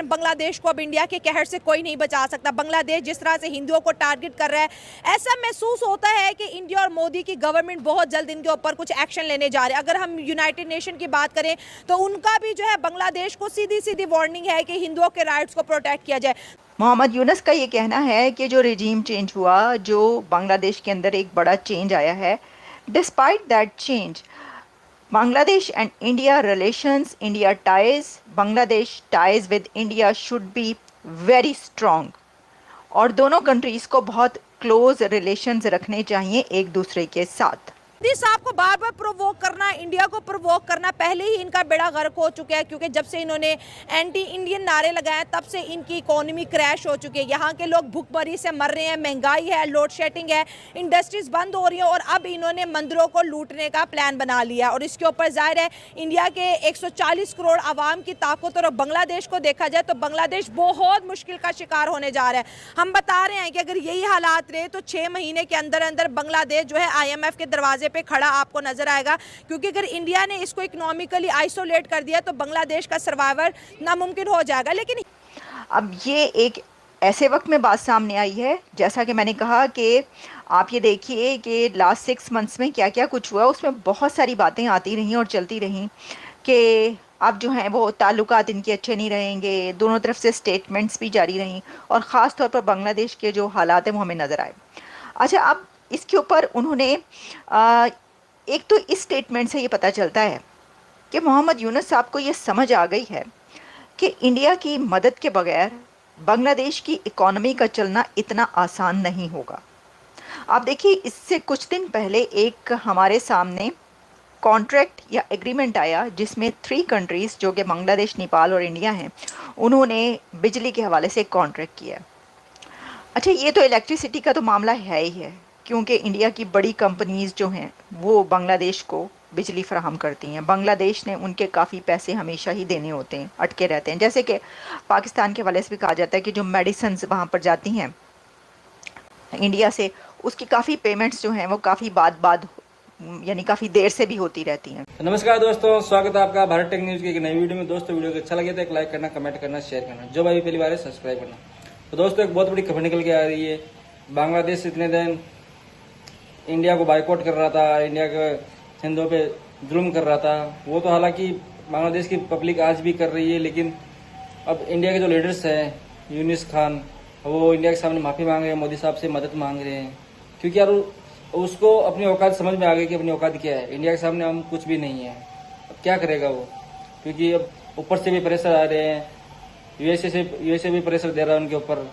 लेकिन बांग्लादेश को अब इंडिया के कहर से कोई नहीं बचा सकता। बांग्लादेश जिस तरह से हिंदुओं को टारगेट कर रहा है, ऐसा महसूस होता है कि इंडिया और मोदी की गवर्नमेंट बहुत जल्द इनके ऊपर कुछ एक्शन लेने जा रहे हैं। अगर हम यूनाइटेड नेशन की बात करें तो उनका भी जो है बांग्लादेश को सीधी सीधी वार्निंग है कि हिंदुओं के राइट्स को प्रोटेक्ट किया जाए। मोहम्मद यूनुस का ये कहना है कि जो रिजीम चेंज हुआ, जो बांग्लादेश के अंदर एक बड़ा चेंज आया है, despite that change Bangladesh and India relations, India ties, Bangladesh ties with India should be very strong. और दोनों कंट्रीज़ को बहुत क्लोज रिलेशंस रखने चाहिए एक दूसरे के साथ। मोदी साहब को बार बार प्रोवोक करना, इंडिया को प्रोवोक करना, पहले ही इनका बेड़ा गर्क हो चुका है, क्योंकि जब से इन्होंने एंटी इंडियन नारे लगाए तब से इनकी इकोनॉमी क्रैश हो चुकी है। यहाँ के लोग भूखमरी से मर रहे हैं, महंगाई है, लोड शेडिंग है, इंडस्ट्रीज बंद हो रही हैं और अब इन्होंने मंदिरों को लूटने का प्लान बना लिया। और इसके ऊपर जाहिर है इंडिया के 140 करोड़ आवाम की ताकत, और बांग्लादेश को देखा जाए तो बांग्लादेश बहुत मुश्किल का शिकार होने जा रहा है। हम बता रहे हैं कि अगर यही हालात रहे तो 6 महीने के अंदर अंदर बांग्लादेश जो है IMF के दरवाजे पे खड़ा आपको नजर आएगा, क्योंकि अगर इंडिया ने इसको इकोनॉमिकली आइसोलेट कर दिया तो बांग्लादेश का सर्वाइवर नामुमकिन हो जाएगा। लेकिन अब ये एक ऐसे वक्त में बात सामने आई है, जैसा कि मैंने कहा कि आप ये देखिए कि लास्ट 6 मंथ्स में क्या क्या कुछ हुआ, उसमें बहुत सारी बातें आती रहीं और चलती रहीं कि अब जो हैं वो ताल्लुकात इनके अच्छे नहीं रहेंगे। दोनों तरफ से स्टेटमेंट्स भी जारी रहीं और ख़ास तौर पर बांग्लादेश के जो हालात हैं वो हमें नज़र आए। अच्छा, अब इसके ऊपर उन्होंने एक तो इस स्टेटमेंट से ये पता चलता है कि मोहम्मद यूनुस साहब को ये समझ आ गई है कि इंडिया की मदद के बगैर बांग्लादेश की इकॉनमी का चलना इतना आसान नहीं होगा। आप देखिए, इससे कुछ दिन पहले एक हमारे सामने कॉन्ट्रैक्ट या एग्रीमेंट आया जिसमें 3 कंट्रीज़ जो कि बांग्लादेश, नेपाल और इंडिया हैं, उन्होंने बिजली के हवाले से एक कॉन्ट्रैक्ट किया। अच्छा, ये तो इलेक्ट्रिसिटी का तो मामला है ही है, क्योंकि इंडिया की बड़ी कंपनीज़ जो हैं वो बांग्लादेश को बिजली फराहम करती हैं। बांग्लादेश ने उनके काफ़ी पैसे हमेशा ही देने होते हैं, अटके रहते हैं। जैसे कि पाकिस्तान के हवाले से भी कहा जाता है कि जो मेडिसिन वहाँ पर जाती हैं इंडिया से, उसकी काफ़ी पेमेंट्स जो हैं वो काफ़ी बाद यानी काफ़ी देर से भी होती रहती हैं। नमस्कार दोस्तों, स्वागत है आपका भारत टेक न्यूज़ की एक नई वीडियो में। दोस्तों, वीडियो को अच्छा लगे तो एक लाइक करना, कमेंट करना, शेयर करना, जो भाई पहली बार है सब्सक्राइब करना। तो दोस्तों, एक बहुत बड़ी खबर निकल के आ रही है। बांग्लादेश इतने दिन इंडिया को बाइकआउट कर रहा था, इंडिया के हिंदुओं पे जुल्म कर रहा था, वो तो हालांकि बांग्लादेश की पब्लिक आज भी कर रही है, लेकिन अब इंडिया के जो लीडर्स हैं, यूनुस खान, वो इंडिया के सामने माफ़ी मांग रहे हैं, मोदी साहब से मदद मांग रहे हैं, क्योंकि यार उसको अपनी औकात समझ में आ गई कि अपनी औकात क्या है। इंडिया के सामने हम कुछ भी नहीं है। अब क्या करेगा वो, क्योंकि अब ऊपर से भी प्रेशर आ रहे हैं, यूएसए भी प्रेशर दे रहा है उनके ऊपर।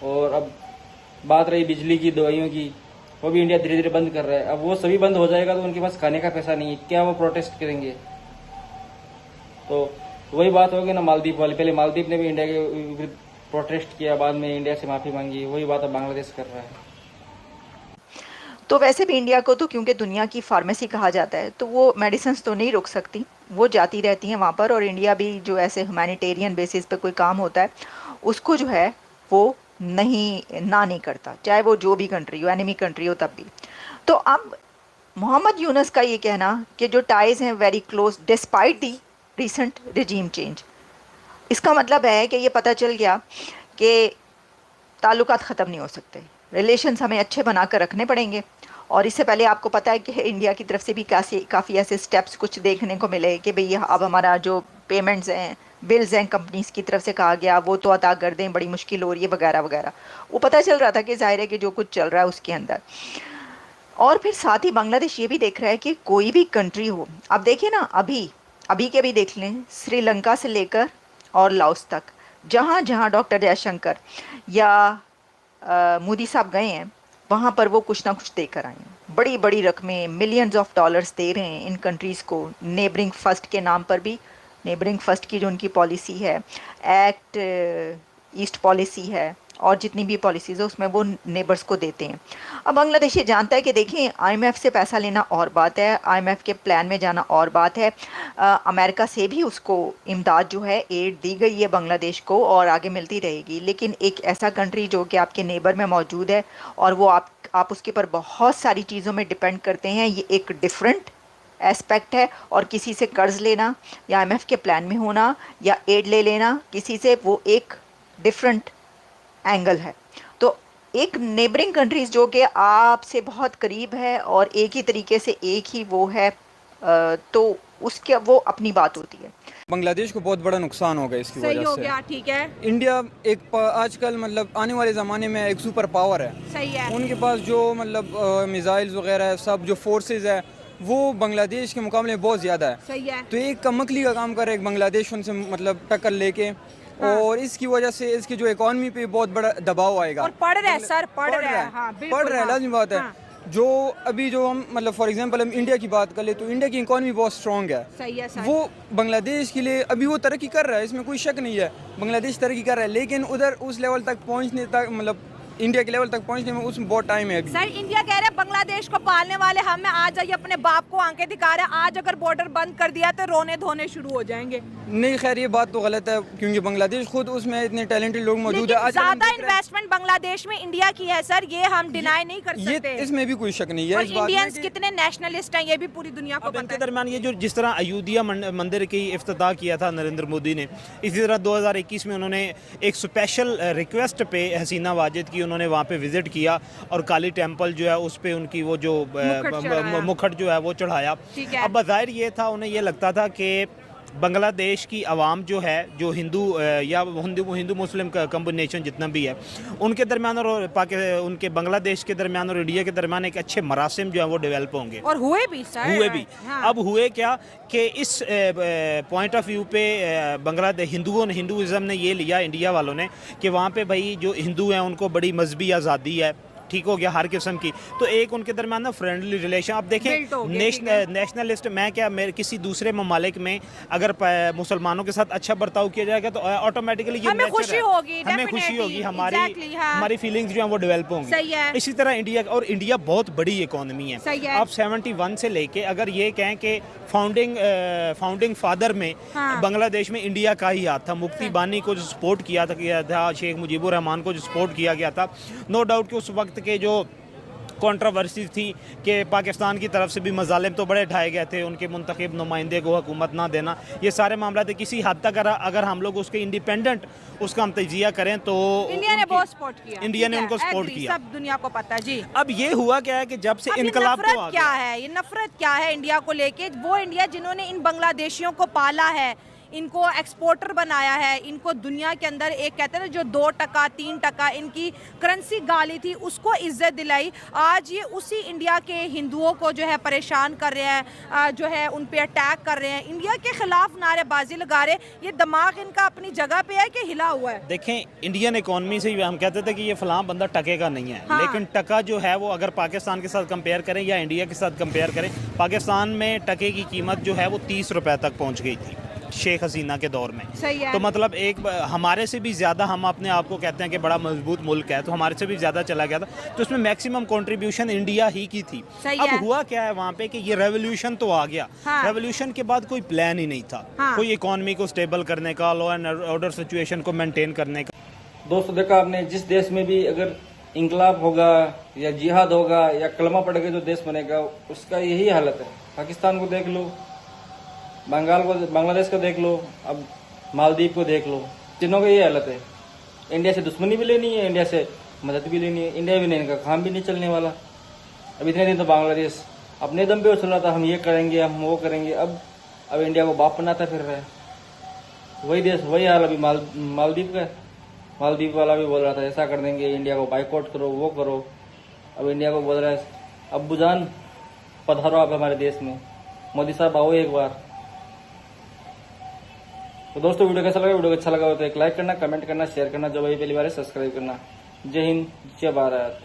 और अब बात रही बिजली की, दवाइयों की, वो भी इंडिया धीरे धीरे बंद कर रहा है। अब वो सभी बंद हो जाएगा तो उनके पास खाने का पैसा नहीं है, क्या वो प्रोटेस्ट करेंगे? तो वही बात होगी ना मालदीव वाली। पहले मालदीव ने भी इंडिया के विरुद्ध प्रोटेस्ट किया, बाद में इंडिया से माफ़ी मांगी। वही बात अब बांग्लादेश कर रहा है। तो वैसे भी इंडिया को तो क्योंकि दुनिया की फार्मेसी कहा जाता है, तो वो मेडिसिन तो नहीं रुक सकती, वो जाती रहती हैं वहाँ पर। और इंडिया भी जो ऐसे ह्यूमैनिटेरियन बेसिस पे कोई काम होता है उसको जो है वो नहीं करता, चाहे वो जो भी कंट्री हो, एनिमी कंट्री हो तब भी। तो अब मोहम्मद यूनुस का ये कहना कि जो टाइज हैं वेरी क्लोज डिस्पाइट दी रिसेंट रिजीम चेंज, इसका मतलब है कि ये पता चल गया कि ताल्लुकात ख़त्म नहीं हो सकते, रिलेशंस हमें अच्छे बना कर रखने पड़ेंगे। और इससे पहले आपको पता है कि इंडिया की तरफ से भी काफ़ी ऐसे स्टेप्स कुछ देखने को मिले कि भई अब हमारा जो पेमेंट्स हैं, बिल्स हैं, कंपनीज़ की तरफ से कहा गया वो तो अदा कर दें, बड़ी मुश्किल हो रही है वगैरह वगैरह। वो पता चल रहा था कि ज़ाहिर है कि जो कुछ चल रहा है उसके अंदर। और फिर साथ ही बांग्लादेश ये भी देख रहा है कि कोई भी कंट्री हो, अब देखिए ना, अभी के भी देख लें, श्रीलंका से लेकर और लाओस तक, जहाँ जहाँ डॉक्टर जयशंकर या मोदी साहब गए हैं वहाँ पर वो कुछ ना कुछ देकर आए हैं। बड़ी बड़ी रकमें, मिलियंस ऑफ डॉलर्स दे रहे हैं इन कंट्रीज़ को, नेबरिंग फर्स्ट के नाम पर भी। नेबरिंग फर्स्ट की जो उनकी पॉलिसी है, एक्ट ईस्ट पॉलिसी है, और जितनी भी पॉलिसीज़ है उसमें वो नेबर्स को देते हैं। अब बांग्लादेश ये जानता है कि देखिए, IMF से पैसा लेना और बात है, IMF के प्लान में जाना और बात है। अमेरिका से भी उसको इमदाद जो है, एड दी गई है बांग्लादेश को और आगे मिलती रहेगी। लेकिन एक ऐसा कंट्री जो कि आपके नेबर में मौजूद है और वो आप उसके पर बहुत सारी चीज़ों में डिपेंड करते हैं, ये एक डिफरेंट एस्पेक्ट है, और किसी से कर्ज लेना या IMF के प्लान में होना या एड ले लेना किसी से, वो एक डिफरेंट एंगल है। तो एक नेबरिंग कंट्रीज जो कि आपसे बहुत करीब है और एक ही तरीके से एक ही वो है, तो उसके वो अपनी बात होती है। बांग्लादेश को बहुत बड़ा नुकसान होगा इसकी सही वजह हो से। गया, ठीक है, इंडिया एक आजकल मतलब आने वाले ज़माने में एक सुपर पावर है। सही है, उनके पास जो मतलब मिसाइल्स वगैरह है, सब जो फोर्सेस है वो बांग्लादेश के मुकाबले में बहुत ज़्यादा है। सही है, तो एक कमकली का काम कर रहा है बांग्लादेश उनसे मतलब टक्कर लेके, और इसकी वजह से इसकी जो इकॉनमी पे बहुत बड़ा दबाव आएगा। और पढ़ रहे हैं सर, पढ़ रहे हैं, हाँ, बिल्कुल, पढ़ रहे हैं, हाँ, लाज़मी बात है। हाँ। जो अभी जो हम मतलब फॉर एग्जांपल हम इंडिया की बात कर ले तो इंडिया की इकॉनमी बहुत स्ट्रॉन्ग है। सही है सर। वो बांग्लादेश के लिए अभी वो तरक्की कर रहा है, इसमें कोई शक नहीं है, बांग्लादेश तरक्की कर रहा है, लेकिन उधर उस लेवल तक पहुंचने तक मतलब इंडिया के लेवल तक पहुंचने में उसमें बहुत टाइम है अभी। सर इंडिया कह रहे हैं बांग्लादेश को पालने वाले हम हैं, आज ये अपने बाप को आंखें दिखा रहे हैं, आज अगर बॉर्डर बंद कर दिया तो रोने धोने शुरू हो जाएंगे। नहीं खैर ये बात तो गलत है, क्योंकि बांग्लादेश खुद उसमें इतने टैलेंटेड लोग मौजूद है। ज्यादा इन्वेस्टमेंट बांग्लादेश में इंडिया की है सर, ये हम डिनाई नहीं कर सकते। इसमें भी कोई शक नहीं है। और इंडियंस कितने नेशनलिस्ट हैं ये भी पूरी दुनिया को पता इनके है। दरमियान ये जो जिस तरह अयोध्या मंदिर की इफ्तिताह किया था नरेंद्र मोदी ने, इसी तरह 2021 में उन्होंने एक स्पेशल रिक्वेस्ट पे हसीना वाजिद की उन्होंने वहाँ पे विजिट किया और काली टेम्पल जो है उस पे उनकी वो जो मुखट जो है वो चढ़ाया। अब बज़ाहिर ये था, उन्हें ये लगता था कि बांग्लादेश की आवाम जो है, जो हिंदू या हिंदू मुस्लिम का कम्बिनेशन जितना भी है, उनके दरमियान और उनके बांग्लादेश के दरमियान और इंडिया के दरमियान एक अच्छे मरासिम जो है वो डेवलप होंगे, और हुए भी सर, हुए भी। हाँ। अब हुए क्या कि इस पॉइंट ऑफ व्यू पे बांग्लादेश हिंदुज़म ने ये लिया, इंडिया वालों ने, कि वहाँ पे भाई जो हिंदू हैं उनको बड़ी मजहबी आज़ादी है, ठीक हो गया हर किस्म की, तो एक उनके दरमियान ना फ्रेंडली रिलेशन। अब देखें नेशनलिस्ट मैं क्या, मेरे किसी दूसरे ममालिक में अगर मुसलमानों के साथ अच्छा बर्ताव किया जाएगा तो ऑटोमेटिकली ये हमें खुशी होगी, हमें खुशी होगी, exactly, हाँ। हमारी फीलिंग्स जो है वो डेवलप होंगी। सही है। इसी तरह इंडिया, और इंडिया बहुत बड़ी इकोनॉमी है। सही है। अब 71 से लेके अगर ये कहें कि फाउंडिंग फादर में हाँ। बांग्लादेश में इंडिया का ही हाथ था। मुफ्ती बानी को जो सपोर्ट किया था, शेख मुजीबुर रहमान को जो सपोर्ट किया गया था, नो डाउट कि उस वक्त के जो कंट्रोवर्सी थी कि पाकिस्तान की तरफ से भी मजालिम तो बड़े ढाए गए थे, उनके मुंतखब नुमाइंदे को हुकूमत ना देना, ये सारे मामला थे। किसी हद तक अगर हम लोग उसके इंडिपेंडेंट उसका हम तजिया करें तो इंडिया ने बहुत सपोर्ट किया, इंडिया ने उनको सपोर्ट किया, सब दुनिया को पता है जी। अब ये हुआ क्या है कि जब से इनकलाब तो आ क्या है, ये नफरत क्या है इंडिया को लेके, वो इंडिया जिन्होंने इन बांग्लादेशियों को पाला है, इनको एक्सपोर्टर बनाया है, इनको दुनिया के अंदर एक कहते हैं ना जो 2%, 3% इनकी करेंसी गाली थी उसको इज्जत दिलाई, आज ये उसी इंडिया के हिंदुओं को जो है परेशान कर रहे हैं, जो है उन पे अटैक कर रहे हैं, इंडिया के खिलाफ नारेबाजी लगा रहे हैं। ये दिमाग इनका अपनी जगह पे है कि हिला हुआ है? देखें, इंडियन इकोनॉमी से हम कहते थे कि ये फलां बंदा टके का नहीं है, हाँ। लेकिन टका जो है वो अगर पाकिस्तान के साथ कंपेयर करें या इंडिया के साथ कंपेयर करें, पाकिस्तान में टके की कीमत जो है वो 30 रुपए तक पहुंच गई थी शेख हसीना के दौर में। सही है। तो मतलब एक हमारे से भी ज़्यादा, हम अपने आप को कहते हैं कि बड़ा मजबूत मुल्क है, तो हमारे से भी ज़्यादा चला गया था, तो उसमें मैक्सिमम कंट्रीब्यूशन इंडिया ही की थी। अब हुआ क्या है वहाँ पे कि ये रेवोल्यूशन तो आ गया, हाँ। रेवोल्यूशन के बाद कोई प्लान ही नहीं था, हाँ। कोई इकोनॉमी को स्टेबल करने का, लॉ एंड ऑर्डर सिचुएशन को मेंटेन करने का। दोस्तों देखा आपने, जिस देश में भी अगर इंकलाब होगा या जिहाद होगा या कलमा पड़ के जो देश बनेगा उसका यही हालत है। पाकिस्तान को देख लो, बांग्लादेश को देख लो, अब मालदीव को देख लो, तीनों की ये हालत है। इंडिया से दुश्मनी भी लेनी है, इंडिया से मदद भी लेनी है, इंडिया भी नहीं, इनका काम भी नहीं चलने वाला। अब इतने दिन तो बांग्लादेश अपने दम पे उछल रहा था, हम ये करेंगे, हम वो करेंगे, अब इंडिया को बाप बनाता फिर रहा है। वही देश वही हाल अभी मालदीव का। मालदीव वाला भी बोल रहा था ऐसा कर देंगे, इंडिया को बाइकआउट करो, वो करो। अब इंडिया को बोल रहा है अब्बू जान पधारो आप हमारे देश में, मोदी साहब आओ एक बार। तो दोस्तों वीडियो कैसा लगा? वीडियो अच्छा लगा हो तो एक लाइक करना, कमेंट करना, शेयर करना, जो भाई पहली बार है सब्सक्राइब करना। जय हिंद, जय भारत।